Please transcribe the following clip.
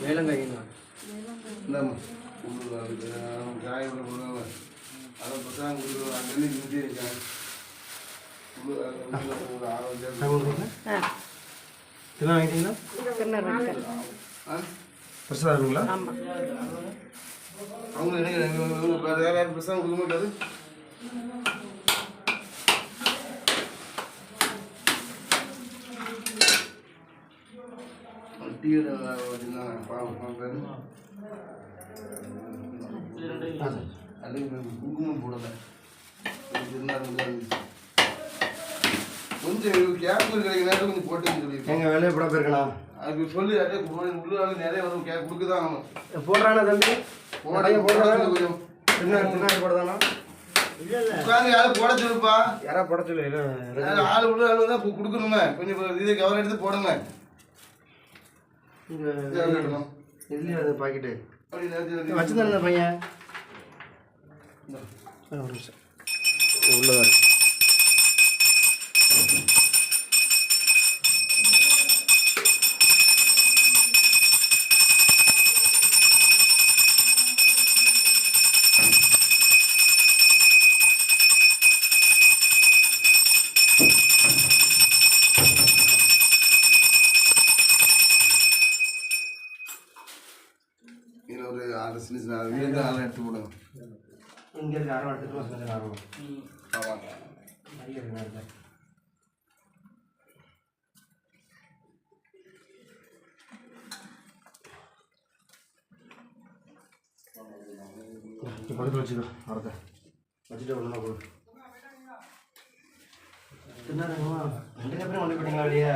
வேலங்காய்னா இந்தாம்மா காய் கொடுங்க அதை பசங்க கொடுக்குறோம் அங்கே நிறுத்தி இருக்கேன் வாங்கிட்டீங்களா பெருசாக இருக்குங்களா? அவங்க வேறு யாரும் பெருசாக கொடுக்க மாட்டாது. டீயோட வச்சுருந்தாங்க அது குங்குமம் போடலை கொஞ்சம் கேப்சூல் கிடைக்கிற நேரத்தில் கொஞ்சம் போட்டுன்னு சொல்லியிருக்கேன். எங்கள் வேலையை போட போயிருக்கணும் அது சொல்லி உள்ளாக நிறைய வரும் கொடுக்குதான் ஆகணும். போடுறானா தம்பி? போடுறாங்க கொஞ்சம் பின்னாடி போடுதானா? உட்காந்து யாரும் போட சொல்லுப்பா. யாராவது போட சொல்லு. ஆள் உள்ள ஆள் தான் கொடுக்கணுமே. கொஞ்சம் இதை கவர் எடுத்து போடுங்க. இல்லையா அது பாக்கெட்டு வச்சுருந்தேன் பையன் ஒரு நிமிஷம் உள்ளதா இருக்கு. இதில் ஒரு 6 சின்ன சின்ன வீடு ஆளை எடுத்து போடுங்க. இங்கே இருக்க ஆரம் எடுத்துட்டு கொஞ்சம் ஆரம் ஆமாங்க நிறைய இருக்கு. பக்கத்தில் வச்சுக்கோ ஆரத்தை வச்சுட்டு ஒன்றா போடு. என்ன 2 பேரும் ஒன்று போயிட்டீங்களா இல்லையா?